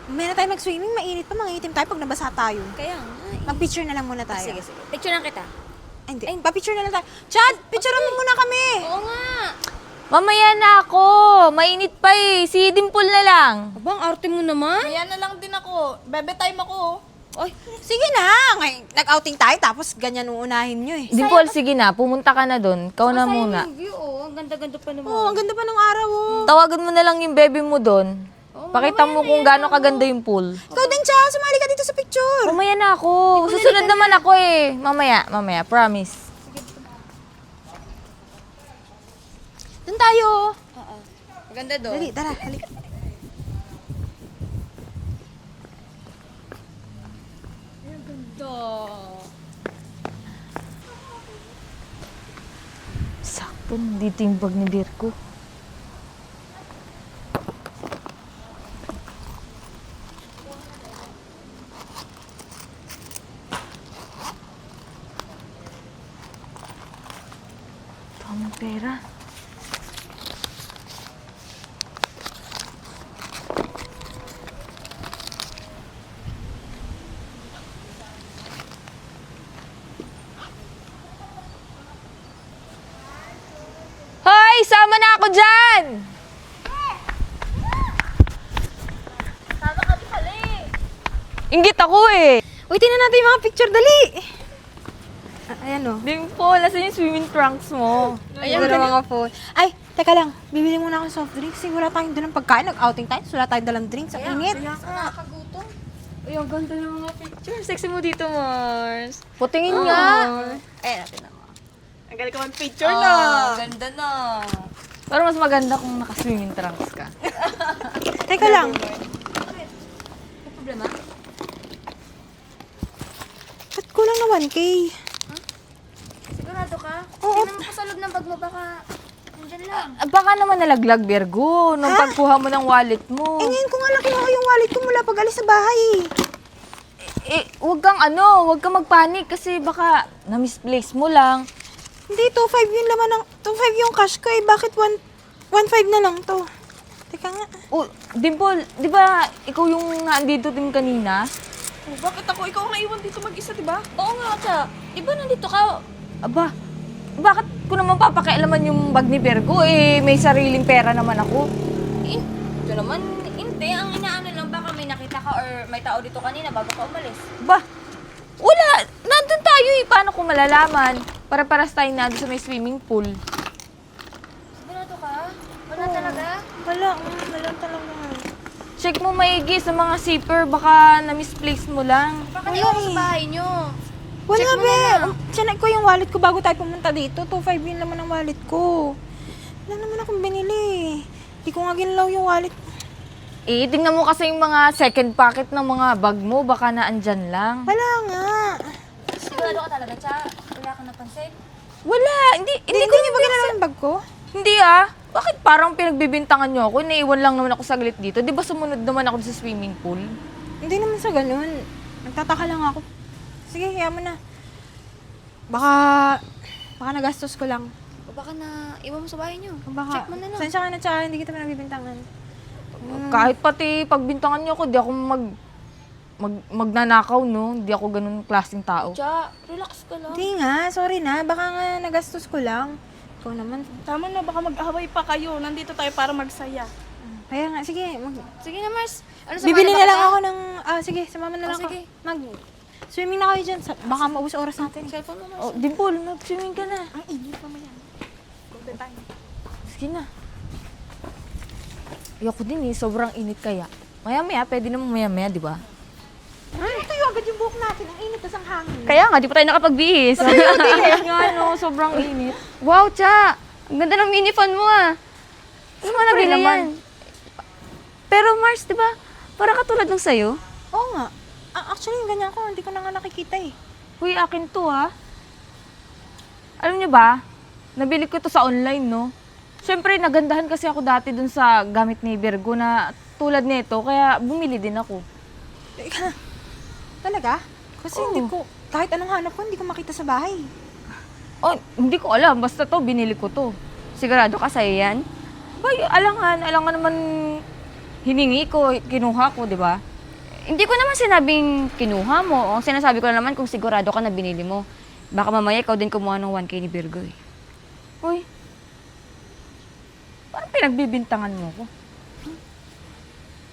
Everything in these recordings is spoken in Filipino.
Mamaya na tayo mag-swimming, mainit pa, mangitim tayo pag nabasa tayo. Kaya nga. Mag-picture na lang muna tayo. Sige. Picture lang kita. Ay, hindi. Pa-picture na lang tayo. Chad, picture mo muna kami. Oo nga. Mamaya na ako. Mainit pa eh. Si Dimple na lang. Abang, arte mo naman. Kaya na lang din ako. Bebe time ako. Oy, sige na. Ngayon, nag-outing tayo, tapos ganyan uunahin nyo eh. Dimple, sige na. Pumunta ka na doon. Ikaw na muna. Sayang yung view, oh. Ang ganda-ganda pa naman. Oh, ang ganda pa ng araw, oh. Tawagan mo na lang yung bebe mo doon. Pakita mo kung gaano kaganda yung pool. Ikaw din, Chad, sumali ka dito sa picture. Mamaya na ako. Susunod naman ako eh. Mamaya. Promise. Doon tayo. Maganda doon. Dali, tara, halika. Sakto, dito yung bag ni Virgo. Tamang pera. Hoy! Sama na ako dyan! Sama kami pala eh. Inggit ako eh. Uy, tingnan natin yung mga picture, dali. Ayan, oh. Dimple, nasan yung swimming trunks mo? Ayan, mga phone. Ay, teka lang. Bibili muna ako ng soft drinks. Kasi wala tayong dalang pagkain. Nag-outing tayo. So, wala tayong dalang drinks. Ang init. Nakakagutom. Ay, ang ganda ng mga picture. Sexy mo dito, Mars. Putingin nga. Eh, natin naman. Ang galing ko mag-picture na. Ganda na. Pero mas maganda kung naka-swimming trunks ka. Teka lang. May problema? Ba't kulang na 1K? Sigurado ka? Oo. Tingnan mo pa sa loob ng bag mo, baka nandyan lang. Baka naman nalaglag, Virgo, nung pagkuha mo ng wallet mo. Eh, ngayon ko nga lang kinuha yung wallet ko mula pag alis sa bahay. Huwag kang magpanik kasi baka na-misplace mo lang. Hindi, 2.5 yung laman ng... 2.5 yung cash ko eh. Bakit 1.5 na lang to? Teka nga. Oh, Dimple, di ba ikaw yung nandito din kanina? Oh, bakit ako? Ikaw ang naiwan dito mag-isa, di ba? Oo nga, Cha. Di ba nandito ka? Aba, bakit ko naman papakialaman yung bag ni Virgo? Eh, may sariling pera naman ako. Ito naman, hindi. Ang inaano lang, baka may nakita ka or may tao dito kanina bago ka umalis. Ba, wala. Nandun tayo eh. Paano ko malalaman? Para-paras tayo nandun sa may swimming pool. Sigurado ka? Wala talaga? Wala talaga. Check mo maigi sa mga zipper. Baka na-misplace mo lang. Baka naiwan mo sa bahay nyo. Wala, Check mo be. muna. Chinek ko yung wallet ko bago tayo pumunta dito. 2.5 yung laman ng wallet ko. Wala naman akong binili. Hindi ko nga ginalaw yung wallet. Eh, tingnan mo kasi yung mga second pocket ng mga bag mo. Baka naandyan lang. Wala nga. Sigurado ka talaga, Cha. Wala ka napansin. Wala. Hindi Hindi ko niyo ba ginalaw yung bag ko? Hindi ah. Bakit parang pinagbibintangan nyo ako? Naiwan lang naman ako saglit dito. Di ba sumunod naman ako sa swimming pool? Hindi naman sa ganun. Nagtataka lang ako. Sige, kaya mo na. Baka nagastos ko lang. O baka na iwan mo sa bahay nyo. Baka. Check mo na lang. Sensya ka na, tsaka hindi kita pinagbibintangan. Kahit pati pagbintangan nyo ako, di ako magnanakaw, no? Di ako ganun klaseng tao. Cha, relax ka lang. Hindi nga, sorry na. Baka nga nagastos ko lang. Ikaw naman. Tama na, baka mag-away pa kayo. Nandito tayo para magsaya. Kaya nga, sige. Sige na, Mars. Ano, Bibili samahan na lang kita? ako ng... sige, sumama na lang ako. sige. Swimming na kayo dyan. Baka maubos oras natin. Cellphone mo, Mars. Oh, Dimple, mag-swimming ka na. Ang init pa mo yan. Golden time. Sige na. Ayoko din eh, sobrang init kaya. Maya-maya, pwede naman maya-maya, di ba? Ay, tuyo agad yung buhok natin. Ang init, tas ang hangin. Kaya nga, di pa tayo nakapagbihis. Kaya nga, no, sobrang init. Wow, Cha! Ang ganda ng minifan mo ah. Saan mo nabili yan? Pero Mars, di ba? Parang katulad ng sayo. Oo nga. Actually, yung ganyan ko, hindi ko na nga nakikita eh. Uy, akin to ha. Alam niyo ba, nabili ko to sa online, no? Siyempre, nagandahan kasi ako dati dun sa gamit ni Virgo na tulad nito, kaya bumili din ako. Teka, talaga? Kasi Oo. hindi ko, kahit anong hanap ko, hindi ko makita sa bahay. Oh, hindi ko alam. Basta to, binili ko to. Sigurado ka sa'yo yan? Bay, alangan naman hiningi ko, kinuha ko, di ba? Hindi ko naman sinabing kinuha mo. Ang sinasabi ko na naman kung sigurado ka na binili mo. Baka mamaya ikaw din kumuha ng 1K ni Virgo eh. Uy, parang pinagbibintangan mo ko.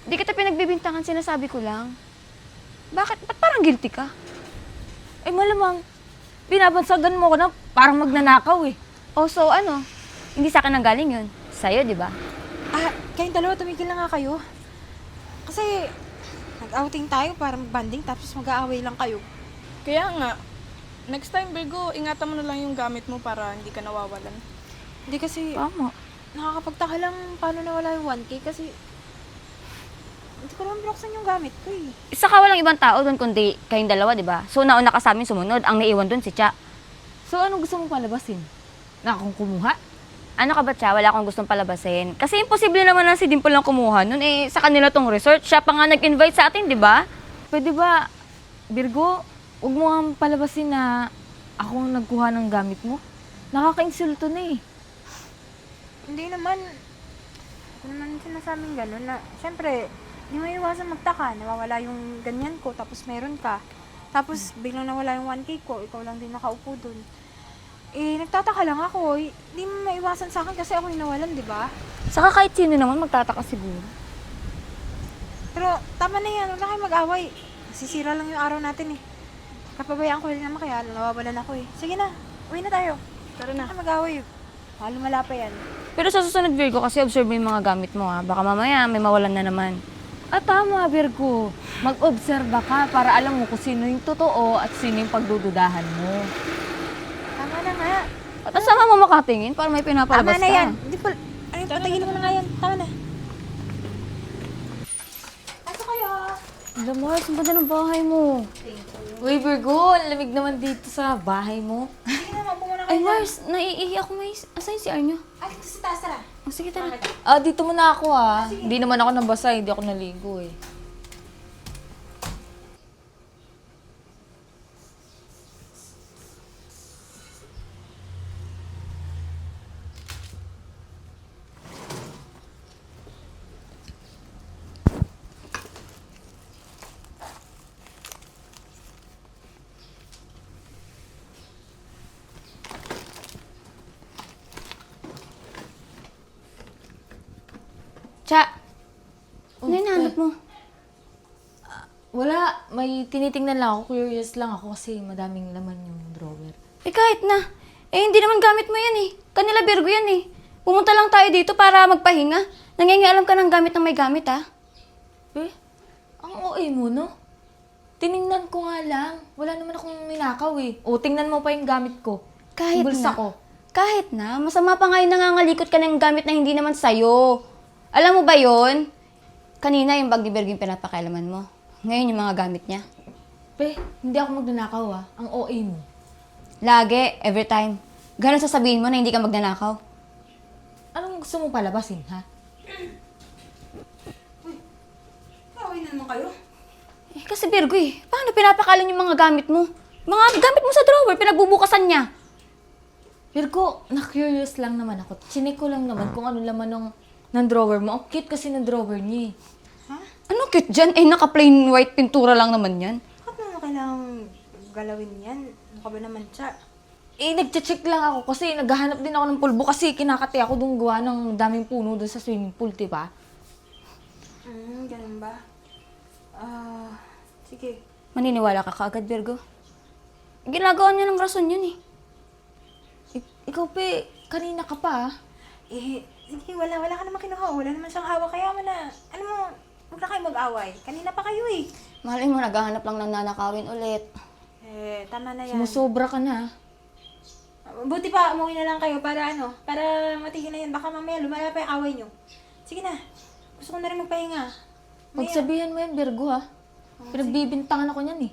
Hindi kita pinagbibintangan, sinasabi ko lang. Bakit? Ba't parang guilty ka? Eh malamang, binabansagan mo ko na parang magnanakaw eh. Oh, so ano? Hindi sa akin ang galing yun. Sa'yo, di ba? Kayong dalawa, tumigil na nga kayo. Kasi, nag-outing tayo para mag-banding tapos mag-aaway lang kayo. Kaya nga, next time, Virgo, ingatan mo na lang yung gamit mo para hindi ka nawawalan. Hindi kasi, Tama. nakakapagtaka lang paano nawala yung 1K kasi hindi ko naman binuksan yung gamit ko eh. Isa ka walang ibang tao doon kundi kayong dalawa, di ba? So, nauna ka sa amin sumunod. Ang naiwan doon si Cha. So, anong gusto mong palabasin? Na akong kumuha? Ano ka ba, Cha? Wala akong gustong palabasin. Kasi imposible naman na si Dimple lang kumuha nun. Eh, sa kanila tong resort. Siya pa nga nag-invite sa atin, di ba? Pwede ba, Virgo, huwag mo nga palabasin na ako ang nagkuha ng gamit mo? Nakaka-insulto na eh. Hindi naman. Hindi naman sinasabing gano'n na, syempre, hindi mo iwasan magtaka. Nawawala yung ganyan ko, tapos meron ka. Tapos, biglang nawala yung 1K ko, ikaw lang din nakaupo dun. Eh, nagtataka lang ako. Hindi mo maiwasan sa akin kasi ako yung nawalan, di ba? Saka kahit sino naman magtataka siguro. Pero, tama na yan. Huwag na kayo mag-away. Sisira lang yung araw natin eh. Kapabayaan ko rin naman kaya nawawalan ako eh. Sige na, uwi na tayo. Tara na. Huwag na mag-away. Lumala pa yan. Pero sa susunod, Virgo, kasi observe mo yung mga gamit mo, ha? Baka mamaya may mawalan na naman. Tama, Virgo. Mag-obserba ka para alam mo kung sino yung totoo at sino yung pagdududahan mo. Tama na nga. At sama mo makatingin para may pinapalabas Tama na ka. yan. Hindi pa, patigil mo na nga yan. Tama na. Pasok kayo. Alam mo, ang ganda ng bahay mo. Uy, Virgo, ang lamig naman dito sa bahay mo. Sige na, mapo muna Ay, kayo. Mars, naiihi ako. Asan si Arnyo? Ay, dito sa taas, tara. Oh, sige, tara. Dito muna ako Hindi naman ako nabasa, hindi ako naligo eh. Cha, ano yung nahanap mo? Wala, may tinitingnan lang ako. Curious lang ako kasi madaming laman yung drawer. Eh, kahit na. Eh, hindi naman gamit mo yan eh. Kanila Virgo yan eh. Pumunta lang tayo dito para magpahinga. Nangingialam ka ng gamit ng may gamit, ha? Ang OA mo, no? Tiningnan ko nga lang. Wala naman akong ninakaw eh. O, tingnan mo pa yung gamit ko. Kahit Yung bulsa na. ko. Kahit na. Masama pa nga yung nangangalikot ka ng gamit na hindi naman sa'yo. Alam mo ba yon? Kanina yung bag ni Virgo yung pinapakialaman mo. Ngayon yung mga gamit niya. Hindi ako magnanakaw Ang OA mo. Lagi, every time. Ganon sasabihin mo na hindi ka magnanakaw. Anong gusto mo palabasin, ha? Away na naman kayo. Eh, kasi Virgo eh, paano pinapakalan yung mga gamit mo? Mga gamit mo sa drawer, pinagbubukasan niya. Virgo, na-curious lang naman ako. Chinek ko lang naman kung ano laman ng drawer mo. Ang cute kasi ng drawer niya eh. Ano cute dyan? Eh, naka-plain white pintura lang naman yan. Bakit naman kailangang galawin yan? Ano ka ba naman, Cha? Nagche-check lang ako kasi naghahanap din ako ng pulbo kasi kinakati ako dun gawa ng daming puno dun sa swimming pool, diba? Ganun ba? Sige. Maniniwala ka kaagad, Virgo. Ginagawa niya ng rason yun eh. Ikaw, kanina ka pa Sige, wala ka naman kinuha. Wala naman siyang hawak. Kaya mo na, ano mo, huwag na kayo mag-away. Kanina pa kayo eh. Malay mo, naghahanap lang ng nanakawin ulit. Tama na yan. Sumusobra ka na. Buti pa, umuwi na lang kayo para para matigil na yan. Baka mamaya lumala pa yung away nyo. Sige na. Gusto ko na rin magpahinga. Pagsabihan mo yan, Virgo, Pinagbibintangan ako niyan eh.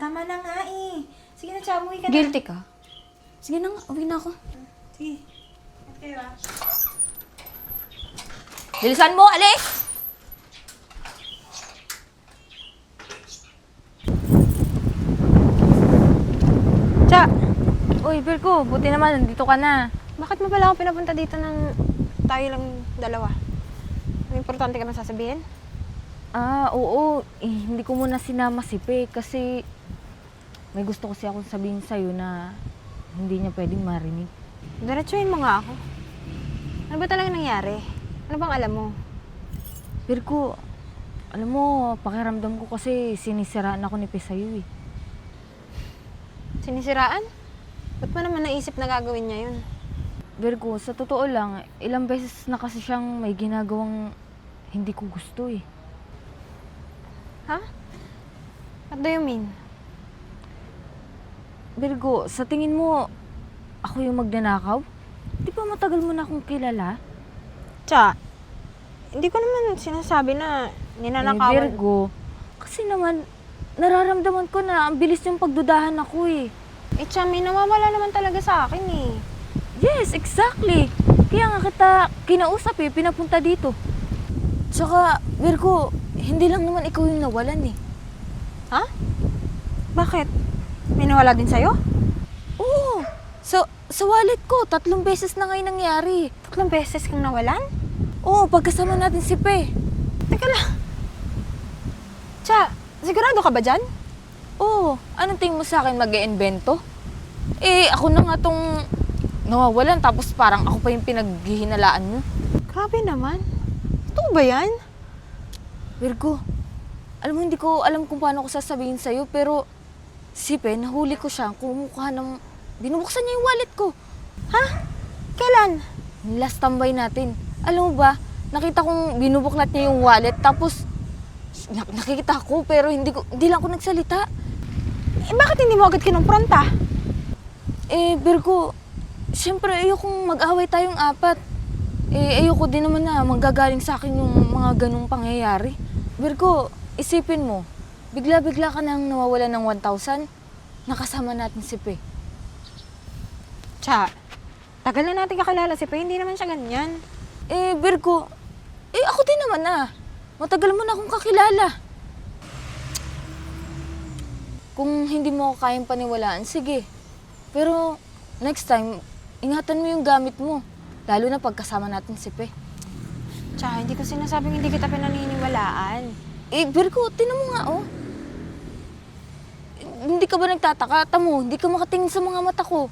Tama na nga eh. Sige na, Cha, umuwi ka na. Guilty ka? Sige na nga, uwi na ako. Sige. Okay, Bilisan mo, alis! Cha! Uy, Virgo, buti naman, nandito ka na. Bakit mo pala ako pinapunta dito ng tayo lang dalawa? May importante ka bang sasabihin? Oo. Hindi ko muna sinama si Pe kasi may gusto kasi akong sabihin sa'yo na hindi niya pwedeng marinig. Diretsuhin mo nga ako. Ano ba talaga nangyari? Ano bang alam mo? Virgo, alam mo, pakiramdam ko kasi sinisiraan ako ni Pe sa'yo eh. Sinisiraan? Ba't mo naman naisip na gagawin niya yun? Virgo, sa totoo lang, ilang beses na kasi siyang may ginagawang hindi ko gusto eh. Ha? What do you mean? Virgo, sa tingin mo, ako yung magnanakaw? Di ba matagal mo na akong kilala? Tsa, hindi ko naman sinasabi na ninanakawan. Virgo, kasi naman, nararamdaman ko na ang bilis yung pagdudahan ako eh. Tsa, may nawawala naman talaga sa akin eh. Yes, exactly. Kaya nga kita kinausap eh, pinapunta dito. Tsaka, Virgo, hindi lang naman ikaw yung nawalan eh. Ha? Bakit? May nawala din sa'yo? Oo, sa wallet ko, 3 beses na ngayon nangyari. 3 beses kang nawalan? Oo, pagkasama natin si Pe. Teka lang. Tsa, sigurado ka ba dyan? Oo, anong tingin mo sa akin mag-e-invento? Ako na nga tong nawawalan tapos parang ako pa yung pinaghihinalaan mo. Grabe naman. Totoo ba yan? Virgo, alam mo hindi ko alam kung paano ko sasabihin sa'yo pero si Pe, nahuli ko siya kumukuha ng... Binubuksan niya yung wallet ko. Ha? Kailan? Last tambay natin. Alam mo ba, nakita kong binubuklat niya yung wallet tapos nakikita ko pero hindi lang ako nagsalita. Bakit hindi mo agad kinumpronta? Virgo, siyempre ayokong mag-away tayong 4. Ayoko din naman na manggagaling sa akin yung mga ganung pangyayari. Virgo, isipin mo, bigla-bigla ka nang nawawalan ng 1,000, nakasama natin si Pe. Tsa, tagal na natin kakilala si Pe, hindi naman siya ganyan. Virgo, ako din naman matagal mo na akong kakilala. Kung hindi mo ako kayang paniwalaan, sige. Pero next time, ingatan mo yung gamit mo. Lalo na pagkasama natin si Pe. Tsa, hindi ko sinasabing hindi kita pinaniniwalaan. Virgo, tinan mo nga, oh. Hindi ka ba nagtataka? Tamo, hindi ka makatingin sa mga mata ko.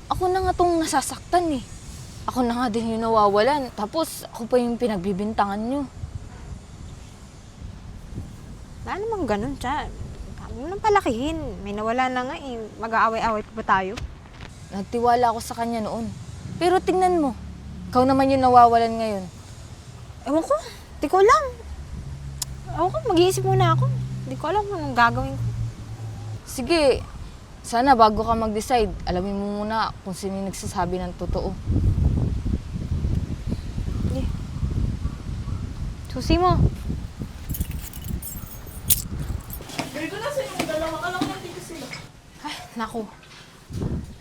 Ako na nga tong nasasaktan eh. Ako na nga din yung nawawalan. Tapos, ako pa yung pinagbibintangan nyo. Wala namang ganun, Tsa. Huwag mo nang palakihin. May nawala na nga eh. Mag-aaway-aaway pa ba tayo? Nagtiwala ako sa kanya noon. Pero tingnan mo, ikaw naman yung nawawalan ngayon. Ewan ko. Di ko alam. Ewan ko, mag-iisip muna ako. Di ko alam kung anong gagawin ko. Sige, sana bago ka mag-decide, alamin mo muna kung sino yung nagsasabi ng totoo. Susi mo. Virgo, nasa yung dalawa ka lang nandito sila. Ay, naku.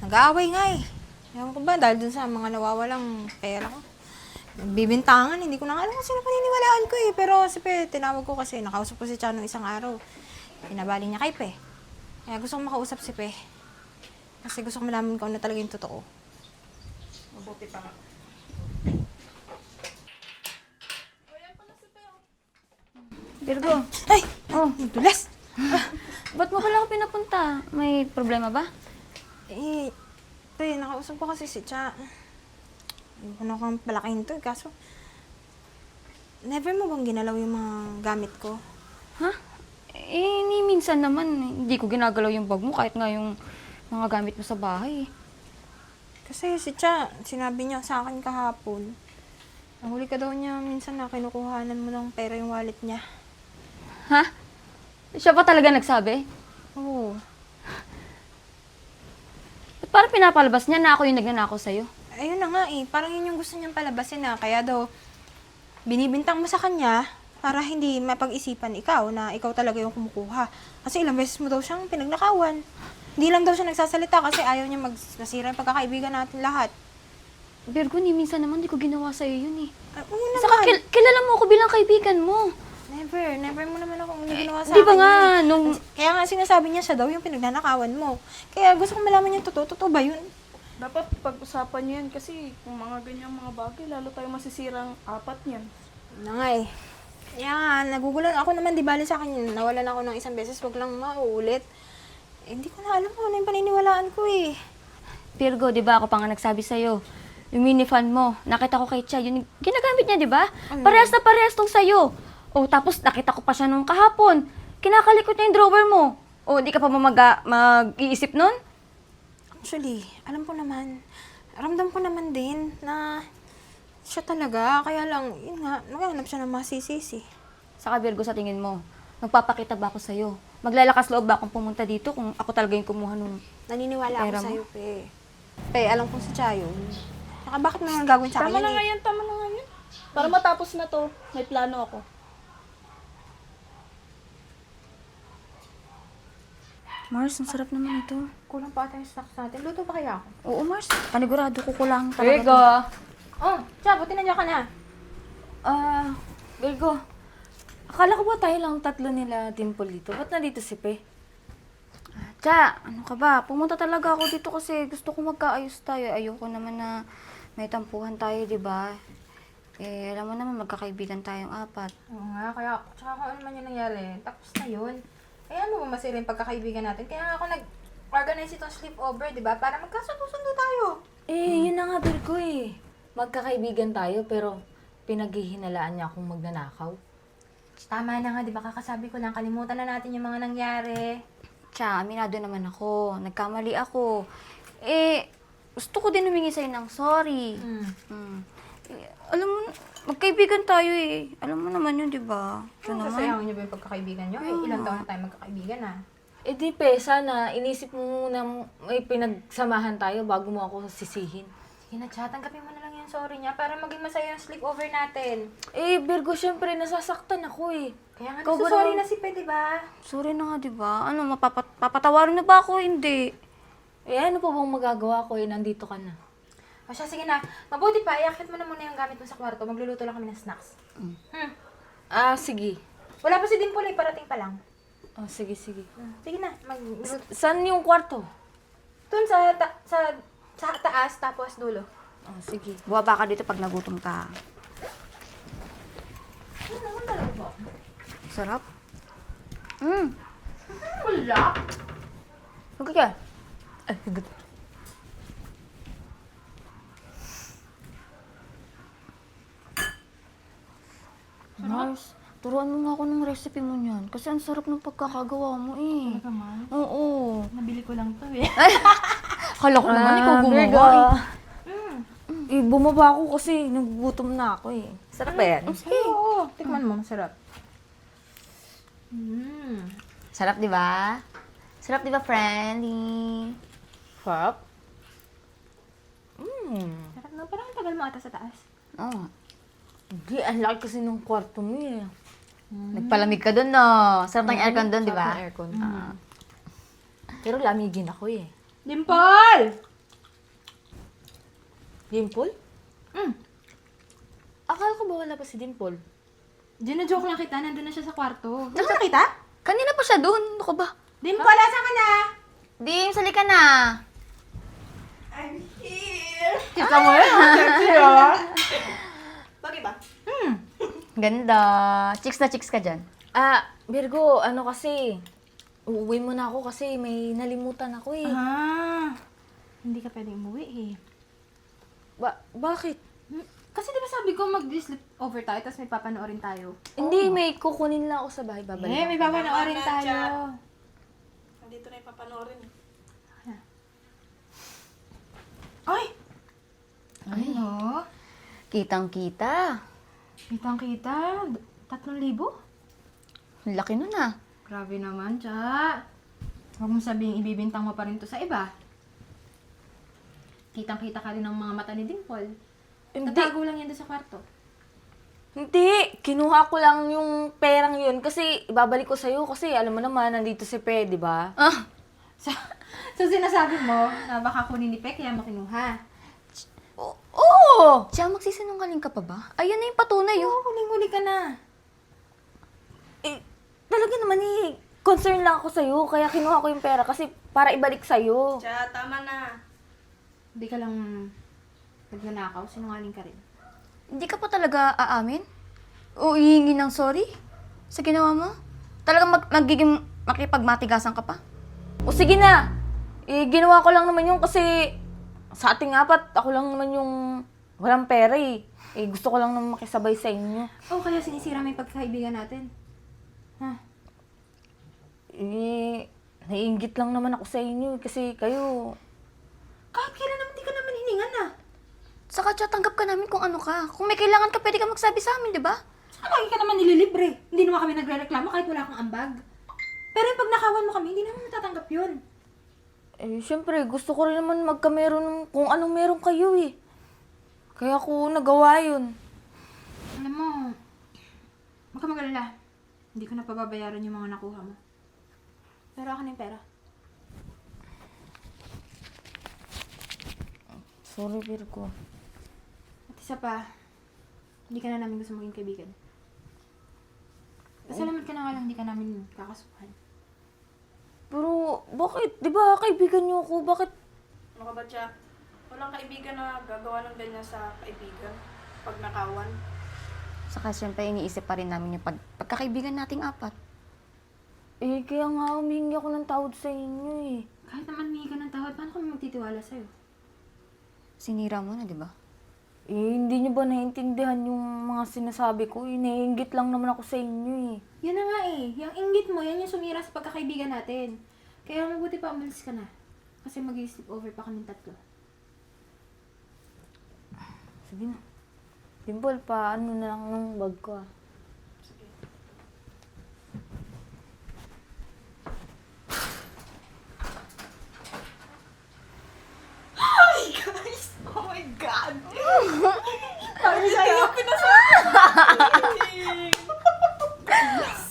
Nag-aaway nga eh. Ewan ko ba, dahil dun sa mga nawawalang pera ko. Bibintangan, hindi ko na alam kung sino paniniwalaan ko eh. Pero si Pe, tinawag ko kasi, nakausap ko si Chano isang araw. Pinabali niya kay Pe. Kaya gusto ko makausap si Pe. Kasi gusto ko malaman kung ano talaga yung totoo. Mabuti pa nga. Virgo, Ay! oh, Dulas! ba't mo pala ako pinapunta? May problema ba? Pe, nakausap ko kasi si Cha. Hindi ko na kang palakihin to eh. Kaso, never mo bang ginalaw yung mga gamit ko? Ha? Ni minsan naman, hindi ko ginagalaw yung bag mo kahit nga yung mga gamit mo sa bahay. Kasi si Cha, sinabi niya sa akin kahapon, nahuli ka daw niya minsan na kinukuhanan mo ng pera yung wallet niya. Ha? Siya pa talaga nagsabi? Oo. Ba't parang pinapalabas niya na ako yung nagnanakaw sa'yo? Ayun na nga eh, parang yun yung gusto niyang palabasin na. Kaya daw, binibintang mo sa kanya para hindi mapag-isipan ikaw na ikaw talaga yung kumukuha. Kasi ilang beses mo daw siyang pinagnakawan. Hindi lang daw siya nagsasalita kasi ayaw niya masira yung pagkakaibigan natin lahat. Virgo, ni minsan naman di ko ginawa sa'yo yun eh. Oo naman. Saka kilala mo ako bilang kaibigan mo. Never mo naman akong ginawa sa Di ba akin nga, yun eh. nung... Kaya nga sinasabi niya siya daw yung pinagnanakawan mo. Kaya gusto ko malaman yung totoo ba yun? Dapat pag-usapan niyo yan kasi kung mga ganyang mga bagay, lalo tayo masisirang 4 niyan. Na nga eh. Kaya nga, nagugulan ako naman, di bali sa akin, nawalan ako ng isang beses, wag lang mauulit. Eh, hindi ko na alam kung ano yung paniniwalaan ko eh. Virgo, di ba ako pa nga nagsabi sa'yo, yung minifan mo, nakita ko kay Cha, yun yung ginagamit niya, di ba? Parehas na parehas tong sa'yo. O, tapos nakita ko pa siya nung kahapon. Kinakalikot niya yung drawer mo. O, di ka pa mag-iisip nun? Actually, alam ko naman, ramdam ko naman din na siya talaga, kaya lang, yun nga, naghahanap siya ng masisisi. Saka Virgo, sa tingin mo, magpapakita ba ako sa'yo? Maglalakas loob ba akong pumunta dito kung ako talaga yung kumuha nung... Naniniwala Pera ako mo? sa'yo, Pe. Pe, alam kong si Chayo. Saka bakit mo naman gagawin sa akin? Tama na Eh? nga yan, tama na nga yan. Para matapos na to, may plano ako. Mars, ang sarap naman ito. Kulang pa ata yung snacks natin. Luto pa kaya ako? Oo, Mars. Panigurado ko kulang talaga Virgo! to. Oh, Cha, buti nandiyan ka na. Virgo. Akala ko ba tayo lang tatlo nila Dimple dito? Ba't nandito si Pe? Cha, ano ka ba? Pumunta talaga ako dito kasi gusto ko magkaayos tayo. Ayoko naman na may tampuhan tayo, di ba? Eh, alam mo naman, magkakaibigan tayong apat. Oo nga, kaya, tsaka kung ano man yung nangyari, tapos na yun. Kaya ano ba masira yung pagkakaibigan natin? Kaya nga ako nag-organize itong sleepover, di ba? Para magkasundo tayo. Yun na nga Virgo eh. Magkakaibigan tayo pero pinaghihinalaan niya akong magnanakaw. Tama na nga, di ba? Kakasabi ko lang, kalimutan na natin yung mga nangyari. Cha, aminado naman ako. Nagkamali ako. Eh, gusto ko din humingi sa'yo ng sorry. Alam mo, magkaibigan tayo eh. Alam mo naman yun, di ba? Ito naman. Sasayawan niyo ba yung pagkakaibigan niyo? Eh, ilang taon na tayo magkakaibigan ah. Eh di Pe, sana inisip mo muna may pinagsamahan tayo bago mo ako sisihin. Sige na, Cha, tanggapin mo na lang yung sorry niya para maging masaya yung sleepover natin. Eh Virgo, syempre nasasaktan ako eh. Kaya nga, Ikaw ba sorry naman? na si Pe, di ba? Sorry na nga, di ba? Ano, papatawarin na ba ako? Hindi. Eh ano pa bang magagawa ko eh, nandito ka na. O siya, sige na. Mabuti pa, iakit mo na muna yung gamit mo sa kwarto. Magluluto lang kami ng snacks. Sige. Wala pa si Dimple, parating pa lang. Oh, sige. Sige na, magluto. Saan yung kwarto? Doon sa taas, tapos dulo. Oh, sige. Buwaba ka dito pag nagutom ka. Sarap. Wala. Okay ka? Ay, higot. Mars, turuan mo nga ako ng recipe mo niyan. Kasi ang sarap ng pagkakagawa mo eh. Naman, Oo. nabili ko lang to eh. Kala ko naman ikaw gumawa Virgo. eh. Bumaba ako kasi nagugutom na ako eh. Sarap ba yan? Oo, tikman mo, masarap. Sarap, di ba? Sarap, di ba, friendly? Sarap? Sarap na, parang tagal mo ata sa taas. Oo. Hindi, ang laki kasi ng kwarto mo eh. Nagpalamig ka dun, no? Sarap ng aircon dun, di ba? Sarap ng aircon. Pero lamigin ako eh. Dimple! Dimple? Akala ko ba wala pa si Dimple? Gina-joke lang kita, nandun na siya sa kwarto. Nasaan kita? Kanina pa siya dun. Ano ka ba? Dimple, asan ka na? Dim, sali ka na. Kita mo yun? Sexy ah! Bakit ba? Ganda. Chicks na chicks ka dyan. Virgo, ano kasi, uuwi mo na ako kasi may nalimutan ako eh. Hindi ka pwedeng umuwi eh. Bakit? Kasi di ba sabi ko mag-sleep over tayo, tapos may papanoorin tayo. Hindi, may kukunin lang ako sa bahay, babalik. Eh, may papanoorin tayo. Nandito na yung papanoorin. Ay! Ano? Kitang-kita. Kitang-kita. 3,000? Ang laki nun ah. Grabe naman, Cha. Huwag mo sabihin ibibintang mo pa rin to sa iba. Kitang-kita ka rin ng mga mata ni Dimple. Hindi. Tatago lang yan doon sa kwarto. Hindi, kinuha ko lang yung perang yun kasi ibabalik ko sa'yo kasi alam mo naman, nandito si Pe, di ba? So sinasabi mo na baka kunin ni Pe, kaya mo kinuha. Oo! Siya, magsisinungaling ka pa ba? Ayun na yung patunay, oh. Huling-huli ka na. Eh, talaga naman eh, concern lang ako sa'yo kaya kinuha ko yung pera kasi para ibalik sa'yo. Cha, tama na. Hindi ka lang nagnanakaw, sinungaling ka rin. Hindi ka pa talaga aamin? O hihingi ng sorry? Sa ginawa mo? Talagang magiging makipagmatigasan ka pa? O sige na. Ginawa ko lang naman yun kasi sa ating apat, ako lang naman yung walang pera eh. Gusto ko lang naman makisabay sa inyo. Oh, kaya sinisira mo yung pagkakaibigan natin. Naiinggit lang naman ako sa inyo kasi kayo... Kahit kailan naman di ka naman hiningan ah. Saka Cha, tanggap ka namin kung ano ka. Kung may kailangan ka, pwede ka magsabi sa amin, di ba? Saka lagi ka naman nililibre. Hindi naman kami nagre-reklamo kahit wala kang ambag. Pero yung pag nakawan mo kami, hindi naman matatanggap yun. Syempre, gusto ko rin naman magkameron kung anong meron kayo eh. Kaya ako nagawa yun. Alam mo, huwag ka mag-alala. Hindi ko na pababayaran yung mga nakuha mo. Pero ako na yung pera. Sorry, Virgo. At isa pa, hindi ka na namin gusto maging kaibigan. Pasalamat ka na nga lang, hindi ka namin kakasuhan. Pero, bakit? Di ba, kaibigan niyo ako? Bakit? Ano ka ba, Cha? Walang kaibigan na gagawa ng ganyan sa kaibigan pag nakawan. Saka siyempre, iniisip pa rin namin yung pagkakaibigan nating apat. Kaya nga humingi ako ng tawad sa inyo eh. Kahit naman humingi ka ng tawad, paano kami magtitiwala sa'yo? Sinira mo na, di ba? Hindi niyo ba naiintindihan yung mga sinasabi ko? Naiinggit lang naman ako sa inyo eh. Yan na nga eh. Yung inggit mo, yan yung sumira sa pagkakaibigan natin. Kaya mabuti pa umalis ka na. Kasi mag-sleep over pa kami tatlo. Sige na. Dimple, paano na lang ng bag ko ah.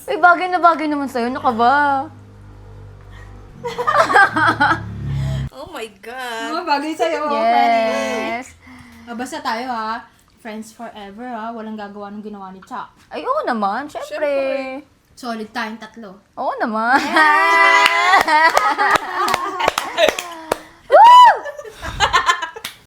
Ay, bagay na bagay naman sa'yo. Ano ka ba? Oh my God! Mga bagay sa'yo, Yes! Basta tayo ha. Friends forever ha. Walang gagawa ng ginawa ni Chuck. Ay, oo naman. Siyempre. Solid tayong tatlo. Oo naman.